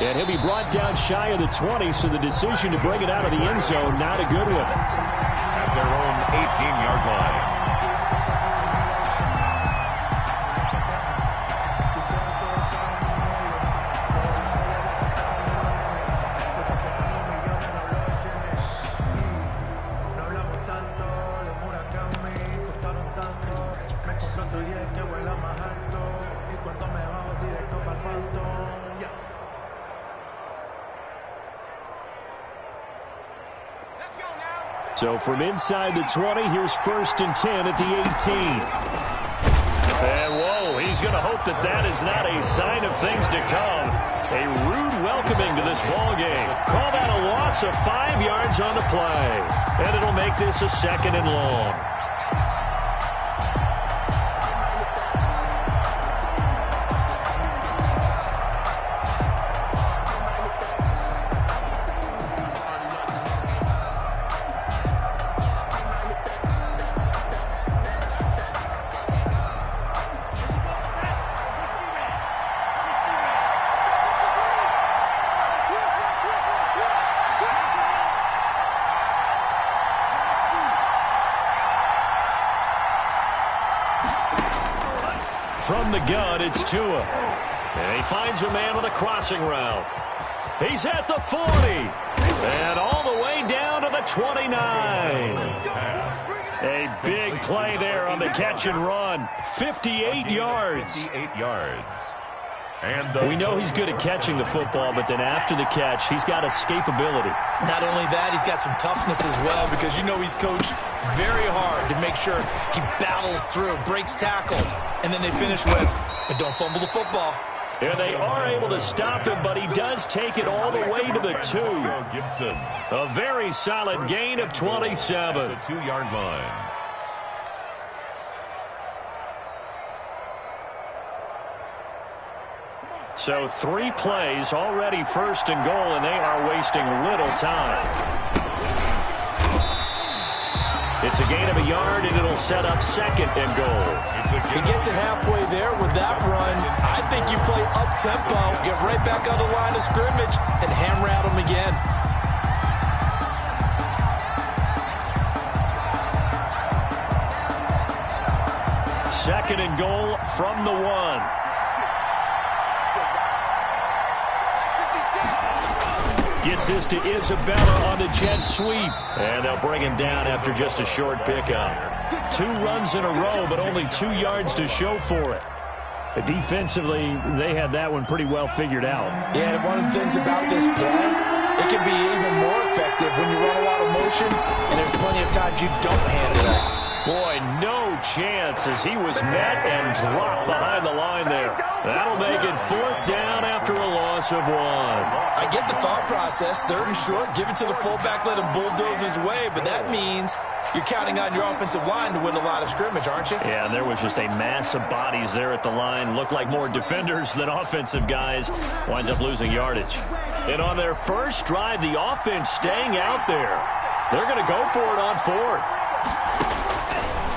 And he'll be brought down shy of the 20, so the decision to bring it out of the end zone, not a good one. At their own 18-yard line. So from inside the 20, here's 1st and 10 at the 18. And whoa, he's going to hope that that is not a sign of things to come. A rude welcoming to this ball game. Call that a loss of 5 yards on the play. And it'll make this a 2nd and long. From the gun, it's Tua. And he finds a man on a crossing route. He's at the 40. And all the way down to the 29. A big play there on the catch and run. 58 yards. 58 yards. We know he's good at catching the football, but then after the catch, he's got escapability. Not only that, he's got some toughness as well, because you know he's coached very hard to make sure he battles through, breaks tackles, and then they finish with, but don't fumble the football. And they are able to stop him, but he does take it all the way to the 2. A very solid gain of 27. The 2-yard line. So 3 plays, already 1st and goal, and they are wasting little time. It's a gain of a yard, and it'll set up 2nd and goal. He gets it halfway there with that run. I think you play up-tempo, get right back on the line of scrimmage, and hammer at him again. Second and goal from the 1. Gets this to Isabella on the jet sweep. And they'll bring him down after just a short pickup. 2 runs in a row, but only 2 yards to show for it. Defensively, they had that one pretty well figured out. Yeah, and one of the things about this play, it can be even more effective when you run a lot of motion, and there's plenty of times you don't hand it off. Boy, no chance as he was met and dropped behind the line there. That'll make it 4th down after a loss of 1. I get the thought process, 3rd and short, give it to the fullback, let him bulldoze his way, but that means you're counting on your offensive line to win a lot of scrimmage, aren't you? Yeah, there was just a mass of bodies there at the line. Looked like more defenders than offensive guys. Winds up losing yardage. And on their first drive, the offense staying out there. They're going to go for it on 4th.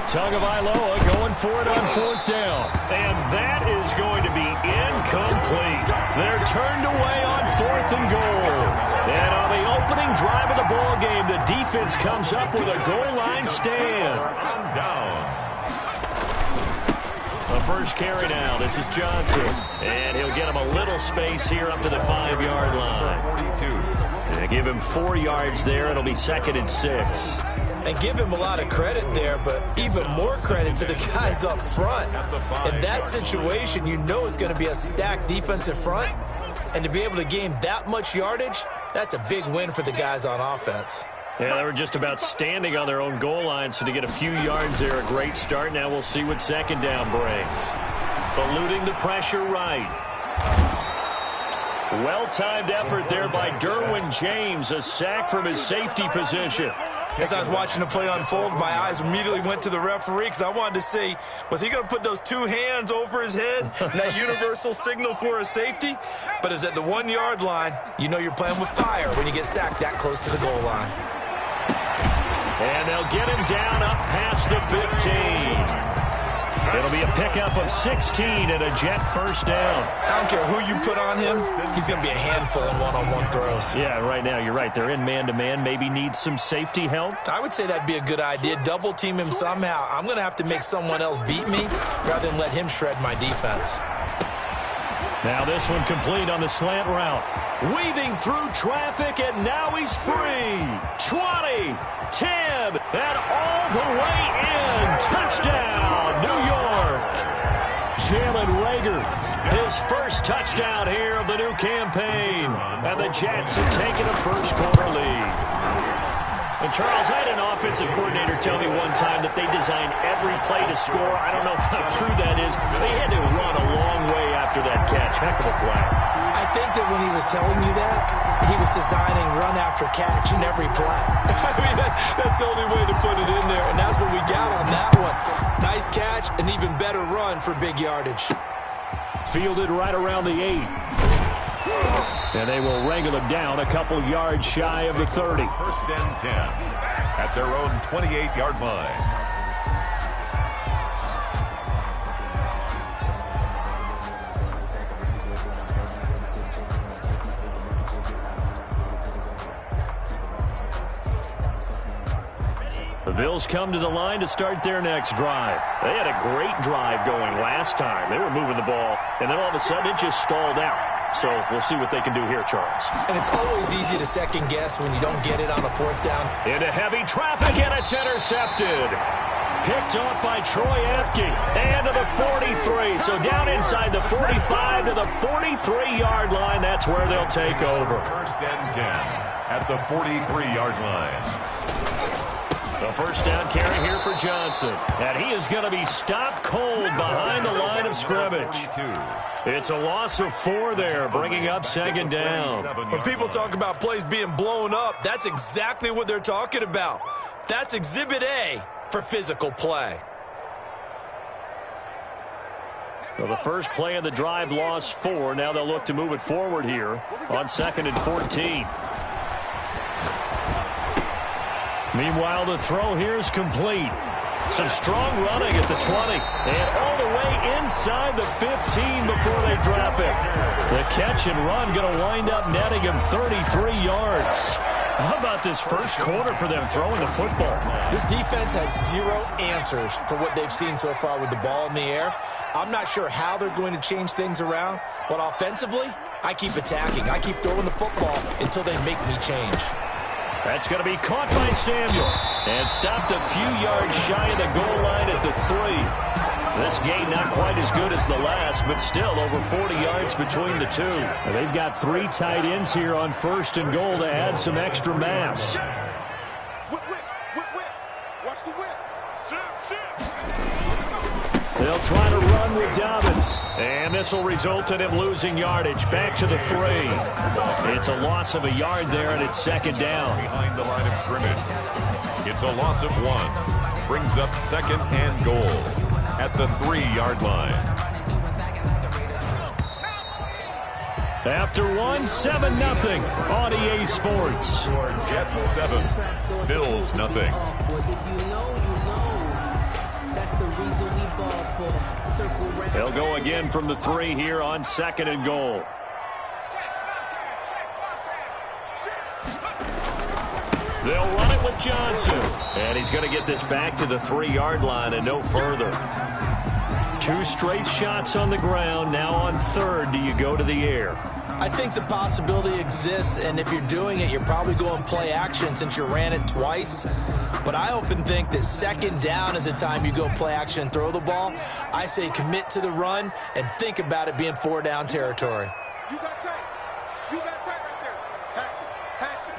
Tagovailoa going for it on 4th down. And that is going to be incomplete. They're turned away on 4th and goal. And on the opening drive of the ball game, the defense comes up with a goal line stand. Down. The first carry now. This is Johnson. And he'll get him a little space here up to the 5-yard line. 42. And give him 4 yards there. It'll be 2nd and 6. And give him a lot of credit there, but even more credit to the guys up front. In that situation, you know it's going to be a stacked defensive front. And to be able to gain that much yardage, that's a big win for the guys on offense. Yeah, they were just about standing on their own goal line, so to get a few yards there, a great start. Now we'll see what 2nd down brings. Eluding the pressure right. Well-timed effort there by Derwin James, a sack from his safety position. As I was watching the play unfold, my eyes immediately went to the referee because I wanted to see, was he going to put those 2 hands over his head, that universal signal for a safety? But it's at the 1-yard line. You know you're playing with fire when you get sacked that close to the goal line. And they'll get him down up past the 15. It'll be a pickup of 16 and a Jet first down. I don't care who you put on him. He's going to be a handful in one-on-one throws. Yeah, right now you're right. They're in man-to-man. Maybe need some safety help. I would say that'd be a good idea. Double team him somehow. I'm going to have to make someone else beat me rather than let him shred my defense. Now this one complete on the slant route. Weaving through traffic, and now he's free. 20, 10, and all the way in. Touchdown, New York. Jalen Reagor, his first touchdown here of the new campaign. And the Jets have taken a first quarter lead. And Charles, I had an offensive coordinator tell me one time that they designed every play to score. I don't know how true that is. They had to run a long way after that catch. Heck of a play. I think that when he was telling you that, he was designing run after catch in every play. I mean, that's the only way to put it in there, and that's what we got on that one. Nice catch, an even better run for big yardage. Fielded right around the 8. And they will wrangle him down a couple yards shy of the 30. First and 10 at their own 28-yard line. The Bills come to the line to start their next drive. They had a great drive going last time. They were moving the ball, and then all of a sudden it just stalled out. So we'll see what they can do here, Charles. And it's always easy to second guess when you don't get it on a fourth down. Into heavy traffic, and it's intercepted. Picked off by Troy Apke. And to the 43. So down inside the 45 to the 43-yard line. That's where they'll take over. First and 10 at the 43-yard line. The first down carry here for Johnson. And he is going to be stopped cold behind the line of scrimmage. It's a loss of 4 there, bringing up second down. When people talk about plays being blown up, that's exactly what they're talking about. That's Exhibit A for physical play. So the first play of the drive lost 4. Now they'll look to move it forward here on 2nd and 14. Meanwhile, the throw here is complete. Some strong running at the 20. And all the way inside the 15 before they drop it. The catch and run going to wind up netting him 33 yards. How about this first quarter for them throwing the football? This defense has 0 answers for what they've seen so far with the ball in the air. I'm not sure how they're going to change things around, but offensively, I keep attacking. I keep throwing the football until they make me change. That's going to be caught by Samuel and stopped a few yards shy of the goal line at the 3. This gain not quite as good as the last, but still over 40 yards between the two. They've got 3 tight ends here on 1st and goal to add some extra mass. They'll try to run with Dobbins. And this will result in him losing yardage. Back to the 3. It's a loss of a yard there, and it's second down. Behind the line of scrimmage. It's a loss of 1. Brings up 2nd and goal at the 3-yard line. After 1, 7-0 on EA Sports. Jets 7, Bills nothing. They'll go again from the 3 here on 2nd and goal. They'll run it with Johnson. And he's going to get this back to the 3-yard line and no further. 2 straight shots on the ground. Now on 3rd, do you go to the air? I think the possibility exists, and if you're doing it, you're probably going play action since you ran it twice. But I often think that 2nd down is a time you go play action and throw the ball. I say commit to the run and think about it being 4-down territory. You got tight. You got tight right there. Action.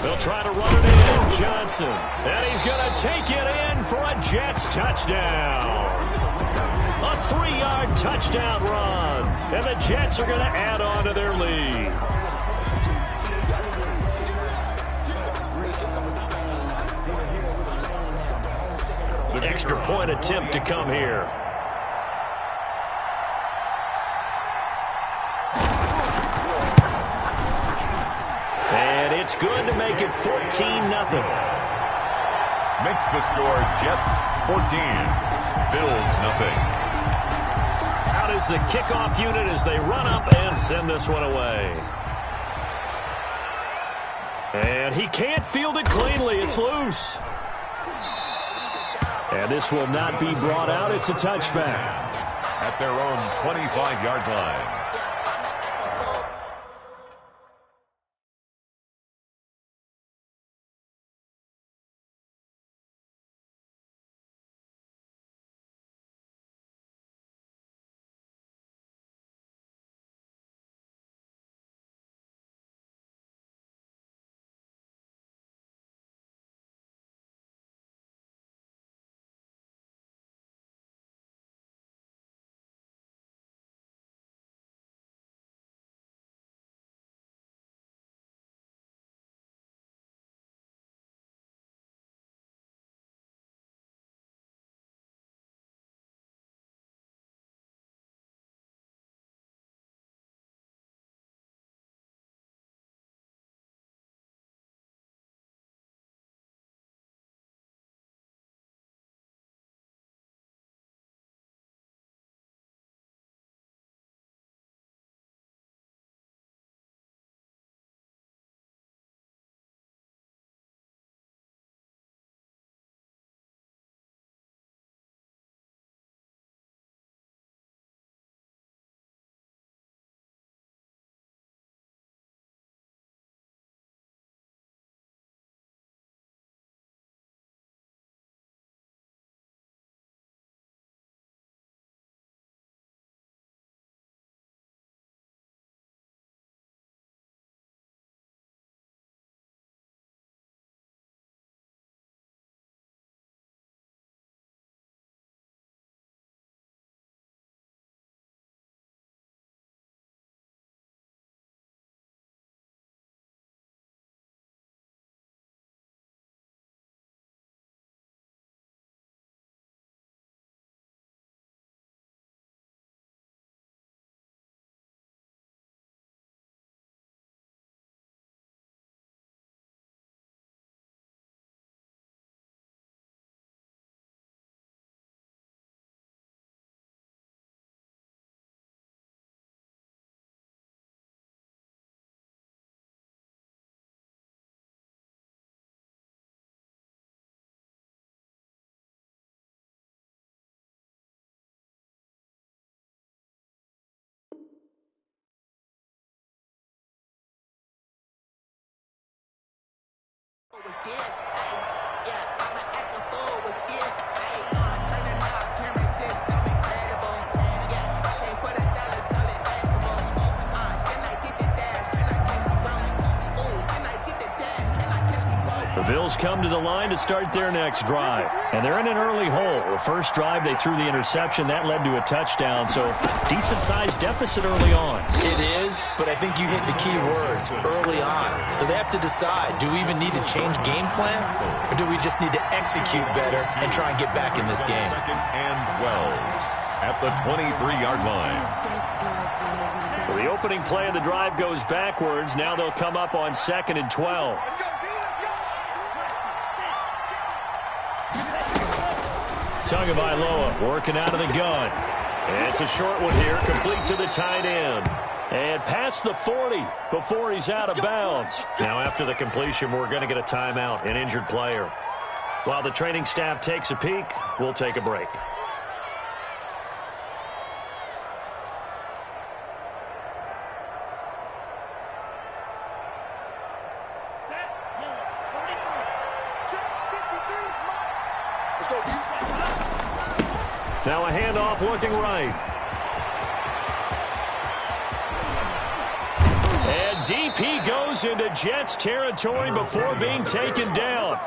They'll try to run it in. Johnson. And he's going to take it in for a Jets touchdown. A 3-yard touchdown run. And the Jets are going to add on to their lead. An extra point attempt to come here. And it's good to make it 14-0. Makes the score Jets 14. Bills nothing. Out is the kickoff unit as they run up and send this one away. And he can't field it cleanly. It's loose. And this will not be brought out. It's a touchback. At their own 25-yard line. The Bills come to the line to start their next drive. And they're in an early hole. The first drive, they threw the interception. That led to a touchdown. So decent-sized deficit early on. It is, but I think you hit the key words, early on. So they have to decide, do we even need to change game plan? Or do we just need to execute better and try and get back in this game? Second and 12 at the 23-yard line. So the opening play of the drive goes backwards. Now they'll come up on 2nd and 12. Tagovailoa working out of the gun. And it's a short one here, complete to the tight end. And past the 40 before he's out of bounds. Now after the completion, we're going to get a timeout, an injured player. While the training staff takes a peek, we'll take a break. Now a handoff looking right. And deep he goes into Jets territory before being taken down.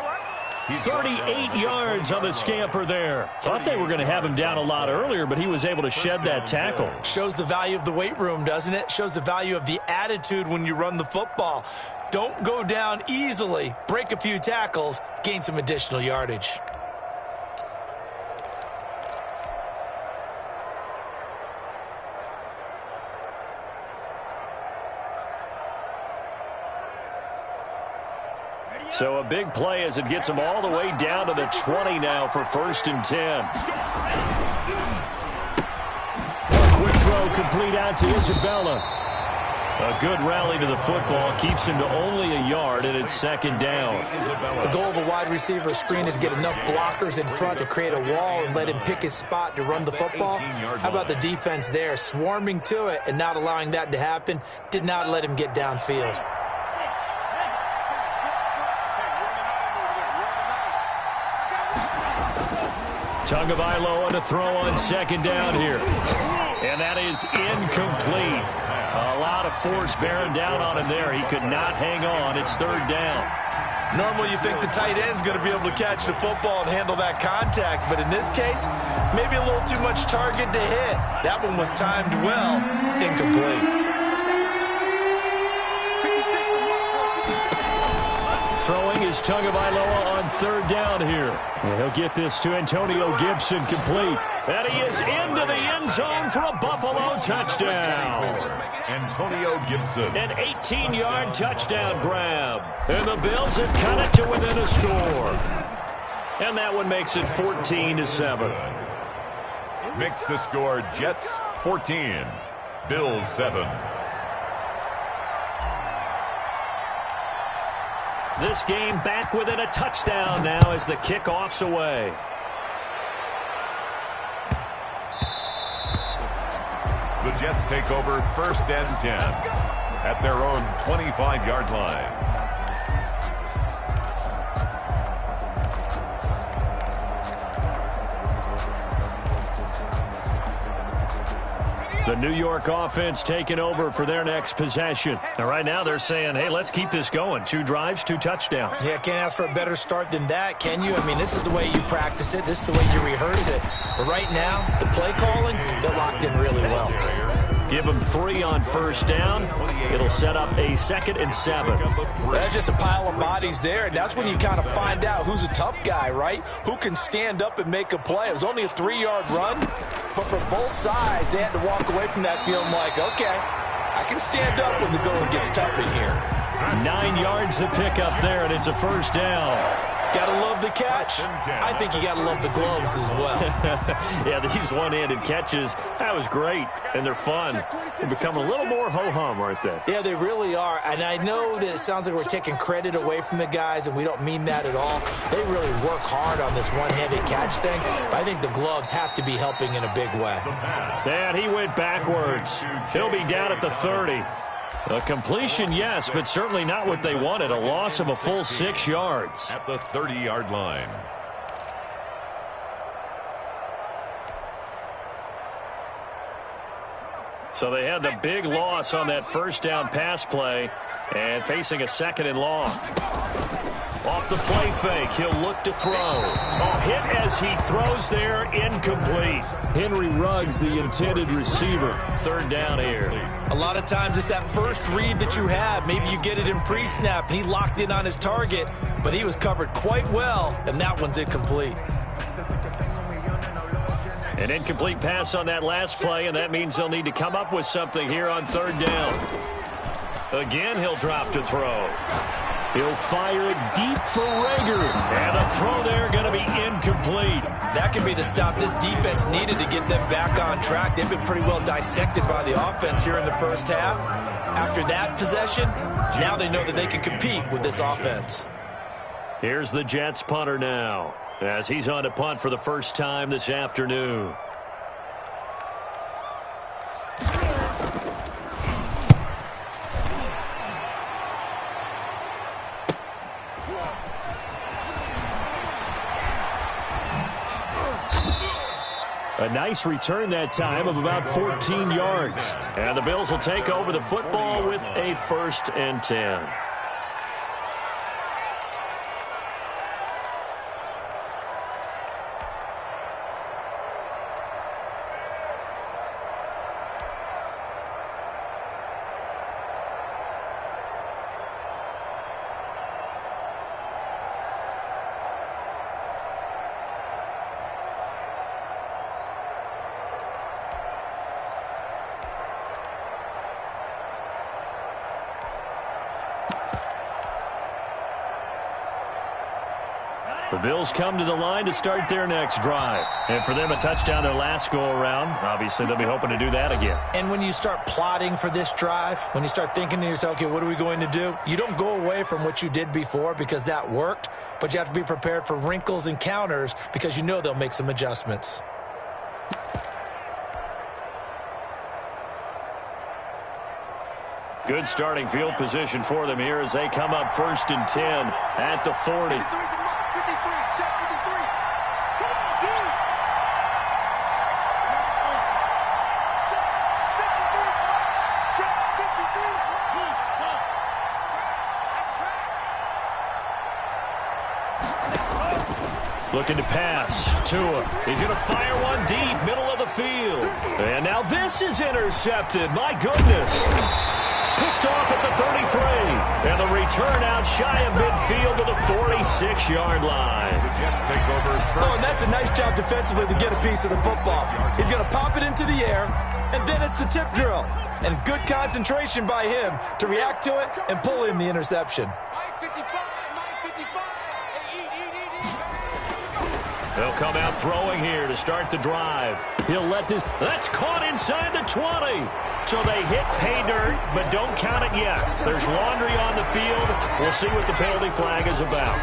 38 yards on the scamper there. Thought they were going to have him down a lot earlier, but he was able to shed that tackle. Shows the value of the weight room, doesn't it? Shows the value of the attitude when you run the football. Don't go down easily. Break a few tackles, gain some additional yardage. Ready So a big play as it gets them all the way down to the 20 now for 1st and 10. A quick throw complete out to Isabella. A good rally to the football keeps him to only a yard, and it's 2nd down. The goal of a wide receiver screen is get enough blockers in front to create a wall and let him pick his spot to run the football. How about the defense there, swarming to it and not allowing that to happen? Did not let him get downfield. Tagovailoa on the throw on 2nd down here. And that is incomplete. A lot of force bearing down on him there. He could not hang on. It's 3rd down. Normally you think the tight end's going to be able to catch the football and handle that contact, but in this case, maybe a little too much target to hit. That one was timed well, incomplete. Throwing is Tagovailoa on 3rd down here. And he'll get this to Antonio Gibson complete. And he is into the end zone for a Buffalo touchdown. Antonio Gibson. An 18-yard touchdown grab. And the Bills have cut it to within a score. And that one makes it 14-7. Makes the score Jets 14, Bills 7. This game back within a touchdown now as the kickoff's away. The Jets take over 1st and 10 at their own 25-yard line. The New York offense taking over for their next possession. And right now they're saying, hey, let's keep this going. 2 drives, 2 touchdowns. Yeah, can't ask for a better start than that, can you? I mean, this is the way you practice it. This is the way you rehearse it. But right now, the play calling, they're locked in really well. Give them 3 on 1st down. It'll set up a 2nd and 7. That's just a pile of bodies there, and that's when you kind of find out who's a tough guy, right? Who can stand up and make a play. It was only a 3-yard run, but for both sides, they had to walk away from that feeling like, okay, I can stand up when the going gets tough in here. 9 yards to pick up there, and it's a 1st down. Gotta love the catch. I think you gotta love the gloves as well. Yeah, these one-handed catches, that was great, and they're fun. They're becoming a little more ho-hum, aren't they? Yeah, they really are, and I know that it sounds like we're taking credit away from the guys, and we don't mean that at all. They really work hard on this one-handed catch thing, but I think the gloves have to be helping in a big way. And he went backwards. He'll be down at the 30. A completion, yes, but certainly not what they wanted. A loss of a full 6 yards. At the 30-yard line. So they had the big loss on that 1st down pass play and facing a 2nd and long. Off the play fake, he'll look to throw. Oh, hit as he throws there, incomplete. Henry Ruggs, the intended receiver. 3rd down here. A lot of times it's that first read that you have. Maybe you get it in pre-snap, and he locked in on his target, but he was covered quite well, and that one's incomplete. An incomplete pass on that last play, and that means they'll need to come up with something here on 3rd down. Again, he'll drop to throw. He'll fire it deep for Rager. And the throw there going to be incomplete. That could be the stop this defense needed to get them back on track. They've been pretty well dissected by the offense here in the 1st half. After that possession, now they know that they can compete with this offense. Here's the Jets punter now, as he's on to punt for the first time this afternoon. A nice return that time of about 14 yards. And the Bills will take over the football with a 1st and 10. The Bills come to the line to start their next drive. And for them, a touchdown their last go-around. Obviously, they'll be hoping to do that again. And when you start plotting for this drive, when you start thinking to yourself, okay, what are we going to do? You don't go away from what you did before because that worked, but you have to be prepared for wrinkles and counters because you know they'll make some adjustments. Good starting field position for them here as they come up 1st and 10 at the 40. 53, check 53. Come on, dude. Check 53. That's track. Looking to pass. Tua. He's going to fire one deep, middle of the field. And now this is intercepted. My goodness. Picked off at the 33. And the return out shy of midfield to the 46-yard line. The Jets take over. Oh, and that's a nice job defensively to get a piece of the football. He's going to pop it into the air, and then it's the tip drill. And good concentration by him to react to it and pull in the interception. Mike 55, Mike 55. They'll come out throwing here to start the drive. He'll let this. That's caught inside the 20. So they hit pay dirt, but don't count it yet. There's laundry on the field. We'll see what the penalty flag is about.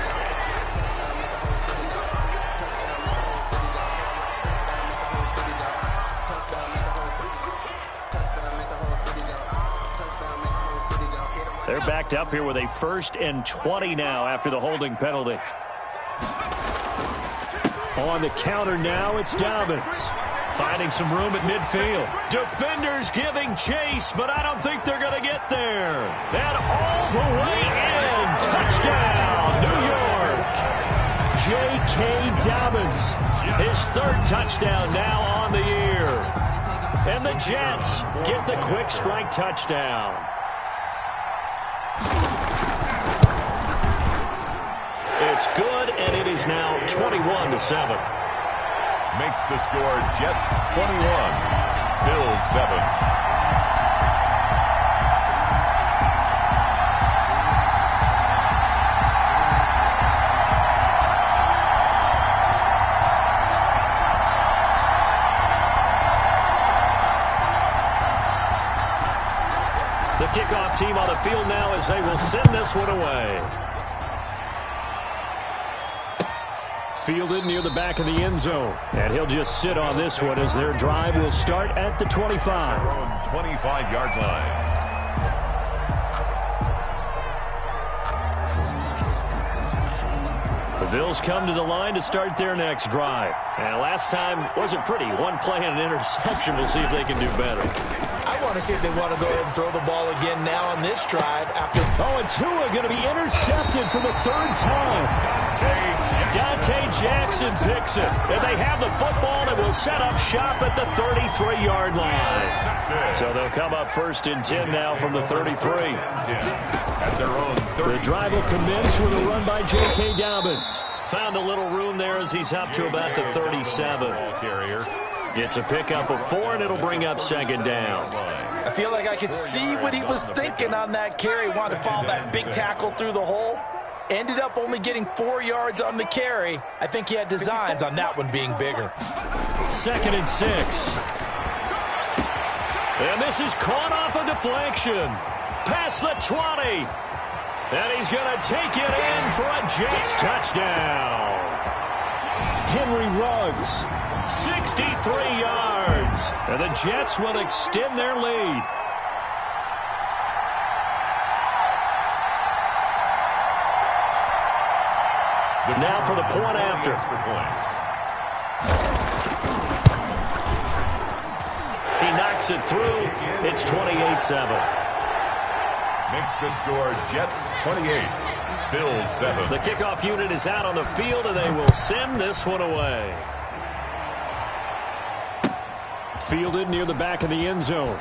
They're backed up here with a 1st and 20 now after the holding penalty. On the counter now, it's Dobbins. Finding some room at midfield. Defenders giving chase, but I don't think they're going to get there. And all the way in. Touchdown, New York. J.K. Dobbins. His 3rd touchdown now on the year. And the Jets get the quick strike touchdown. It's good, and it is now 21-7. Makes the score Jets 21, Bills 7. The kickoff team on the field now as they will send this one away. Fielded near the back of the end zone. And he'll just sit on this one as their drive will start at the 25. 25-yard line. The Bills come to the line to start their next drive. And last time wasn't pretty. One play and an interception. We'll see if they can do better. I want to see if they want to go ahead and throw the ball again now on this drive after. Oh, and Tua going to be intercepted for the 3rd time. Dante Jackson picks it. And they have the football and will set up shop at the 33-yard line. So they'll come up 1st and 10 now from the 33. At their own 30. The drive will commence with a run by J.K. Dobbins. Found a little room there as he's up to about the 37. It's a pickup of 4, and it'll bring up 2nd down. I feel like I could see what he was thinking on that carry. Wanted to follow that big tackle through the hole. Ended up only getting 4 yards on the carry. I think he had designs on that one being bigger. 2nd and 6. And this is caught off a deflection. Past the 20. And he's going to take it in for a Jets touchdown. Henry Ruggs. 63 yards. And the Jets will extend their lead. Now for the point after. He knocks it through. It's 28-7. Makes the score Jets 28, Bills 7. The kickoff unit is out on the field, and they will send this one away. Fielded near the back of the end zone.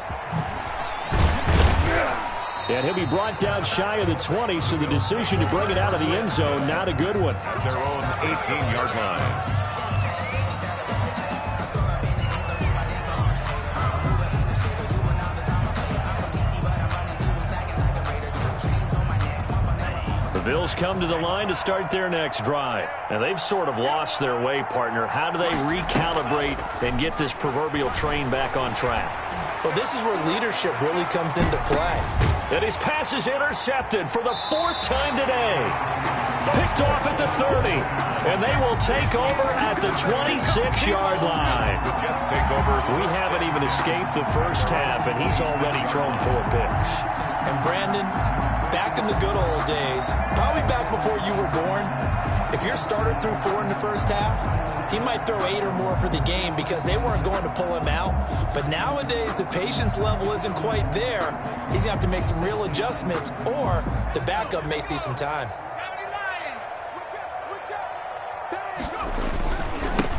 And he'll be brought down shy of the 20, so the decision to bring it out of the end zone, not a good one. At their own 18-yard line. The Bills come to the line to start their next drive. And they've sort of lost their way, partner. How do they recalibrate and get this proverbial train back on track? Well, this is where leadership really comes into play. And his pass is intercepted for the 4th time today. Picked off at the 30. And they will take over at the 26-yard line. The Jets take over. We haven't even escaped the first half, and he's already thrown 4 picks. And Brandon, back in the good old days, probably back before you were born, if your starter threw 4 in the first half, he might throw 8 or more for the game because they weren't going to pull him out. But nowadays, the patience level isn't quite there. He's going to have to make some real adjustments, or the backup may see some time.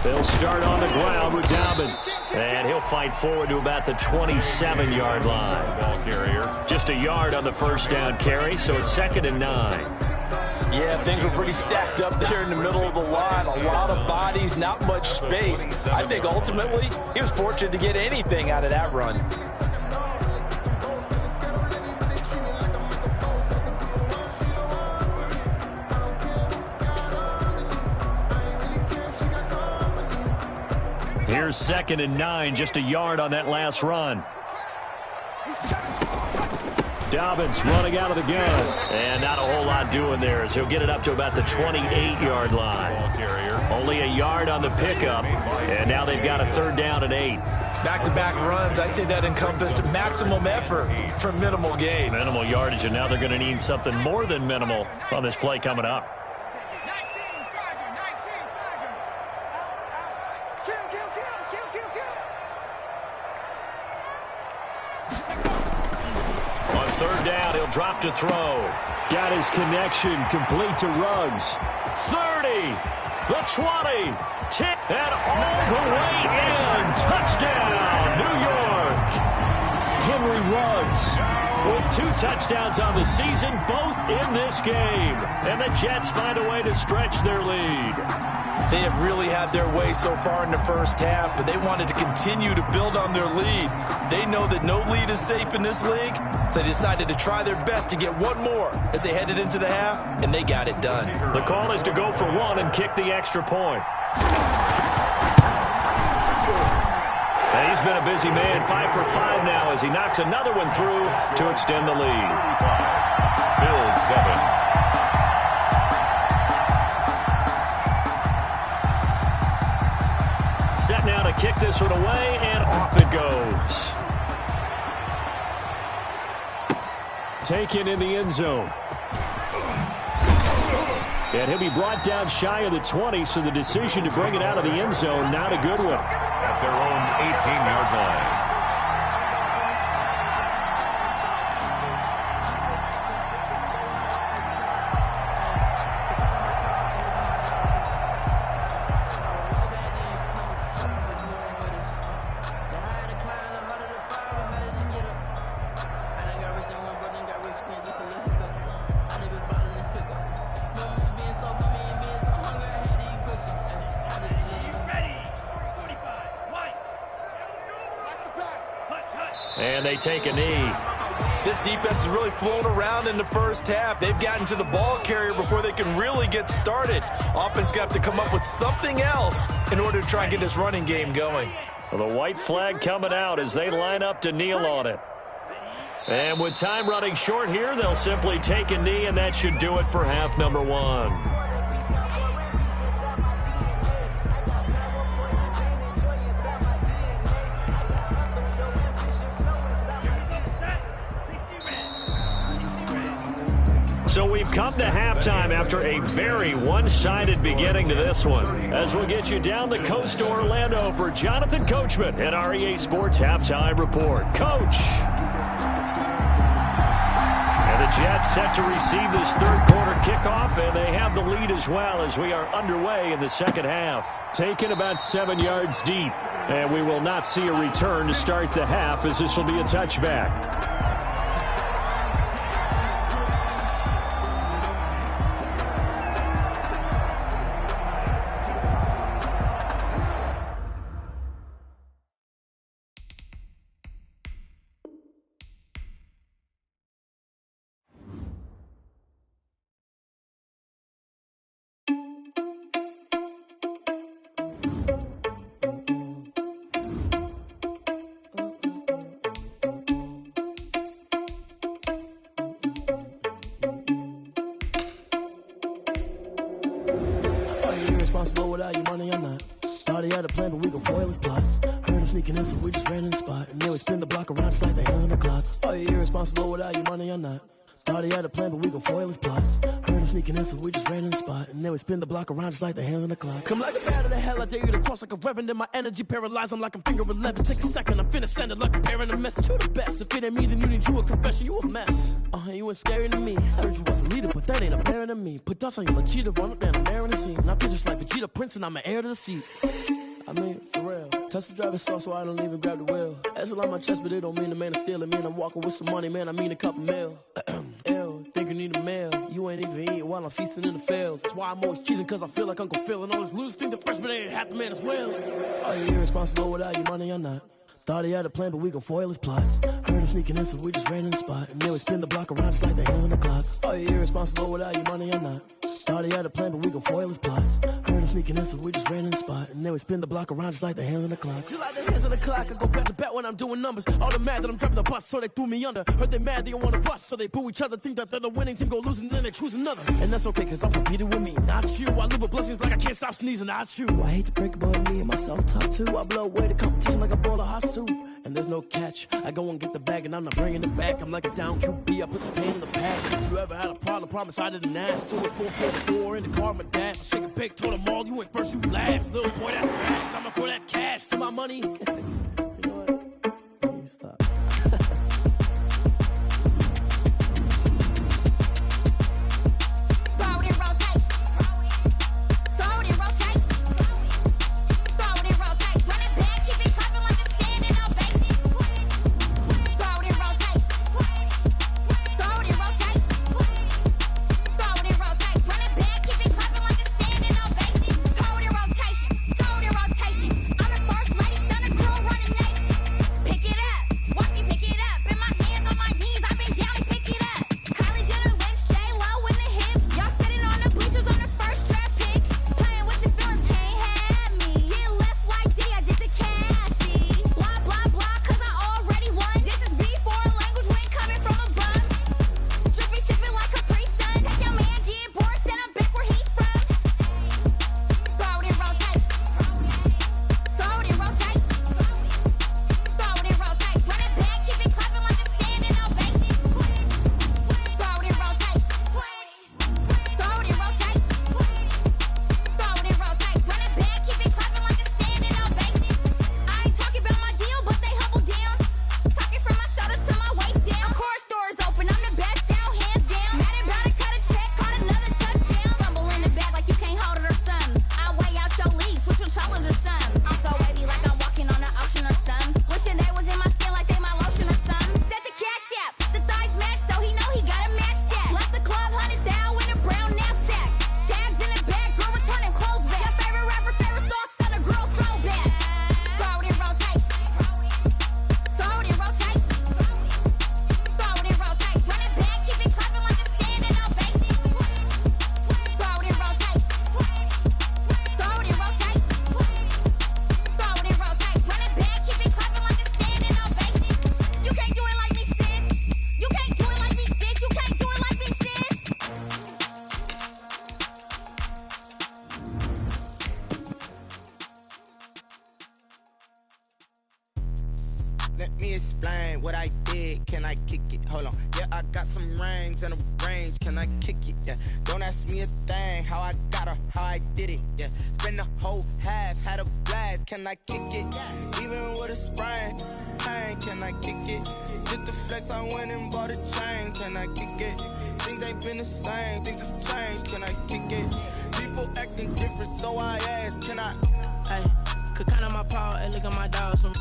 They'll start on the ground with Dobbins. And he'll fight forward to about the 27-yard line. Ball carrier. Just a yard on the first down carry, so it's 2nd and 9. Yeah, things were pretty stacked up there in the middle of the line. A lot of bodies, not much space. I think ultimately he was fortunate to get anything out of that run. Here's 2nd and 9, just a yard on that last run. Dobbins running out of the gun. And not a whole lot doing there as he'll get it up to about the 28-yard line. Only a yard on the pickup. And now they've got a 3rd down and 8. Back-to-back runs, I'd say that encompassed maximum effort for minimal gain. Minimal yardage, and now they're going to need something more than minimal on this play coming up. On 3rd down, he'll drop to throw. Got his connection complete to Ruggs. 30, the 20, 10, and all the way in. Touchdown, New York. Henry Ruggs with 2 touchdowns on the season, both in this game. And the Jets find a way to stretch their lead. They have really had their way so far in the first half, but they wanted to continue to build on their lead. They know that no lead is safe in this league, so they decided to try their best to get one more as they headed into the half, and they got it done. The call is to go for 1 and kick the extra point. And he's been a busy man, 5 for 5 now as he knocks another one through to extend the lead. Bills 7. Set now to kick this one away, and off it goes. Taken in the end zone. And he'll be brought down shy of the 20, so the decision to bring it out of the end zone, not a good one. At their own 18-yard line. And they take a knee. This defense has really flown around in the first half. They've gotten to the ball carrier before they can really get started. Offense got to come up with something else in order to try and get this running game going. Well, the white flag coming out as they line up to kneel on it. And with time running short here, they'll simply take a knee, and that should do it for half number 1. So we've come to halftime after a very one-sided beginning to this one. As we'll get you down the coast to Orlando for Jonathan Coachman at our EA Sports Halftime Report. Coach. And the Jets set to receive this third-quarter kickoff, and they have the lead as well as we are underway in the second half. Taken about 7 yards deep, and we will not see a return to start the half as this will be a touchback. irresponsible without your money or not. Thought he had a plan, but we gon' foil his plot. Heard him sneaking in, so we just ran in the spot. And then we spin the block around just like the hands on the clock. Are you irresponsible without your money or not? Thought he had a plan, but we gon' foil his plot. Heard him sneaking in, so we just ran in the spot. And then we spin the block around just like the hands on the clock. Come like a bat of the hell, I dare you to cross like a reverend. And my energy paralyzed, I'm like I'm finger 11. Take a second, I'm finna send it like a parent a message. You the best, if it ain't me, then you need you a confession. You a mess, you ain't scary to me. I heard you was a leader, but that ain't apparent to me. Put dust on you like cheetah, run up down the air in the scene. And I feel just like Vegeta Prince, and I'm an heir to the seat. I mean, for real. Touch the driver's soft, so I don't even grab the wheel. That's on my chest, but it don't mean the man is stealing. Mean I'm walking with some money, man, I mean a couple mil. Ew, think you need a meal. You ain't even eating while I'm feasting in the field. That's why I'm always cheesing, cause I feel like Uncle Phil. And all this losers think the freshman ain't half the man as well. Are you irresponsible without your money or not? Thought he had a plan, but we gon' foil his plot. Heard him sneaking in, so we just ran in the spot. And then we spin the block around just like the hands on the clock. Are you irresponsible without your money or not? Thought he had a plan, but we gon' foil his plot. Heard him sneaking in, so we just ran in the spot. And then we spin the block around just like the hands on the clock. Just like the hands on the clock, I go back to back when I'm doing numbers. All the mad that I'm driving the bus, so they threw me under. Heard they mad, they don't wanna bust, so they boo each other. Think that they're the winning team, go losing, then they choose another. And that's okay, cause I'm competing with me, not you. I live with blessings like I can't stop sneezing, not you. I hate to break it, but me and myself top two. I blow away the competition like a bowl of hot soup. And there's no catch. I go and get the bag and I'm not bringing it back. I'm like a down QB, I put the pain in the past. If you ever had a problem, promise I didn't ask. So it's 444 in the car, my dash. I shake a big, told them all, you went first, you last. Little boy, that's facts. I'ma throw that cash to my money. You know what? Let me stop. Let me explain what I did. Can I kick it? Hold on. Yeah, I got some rings and a range. Can I kick it? Yeah. Don't ask me a thing. How I got her, how I did it. Yeah. Spend the whole half, had a blast. Can I kick it? Even with a sprain. Hey, can I kick it? Just the flex, I went and bought a chain. Can I kick it? Things ain't been the same. Things have changed. Can I kick it? People acting different, so I ask. Can I? Hey, could count on my power and look at my dogs from.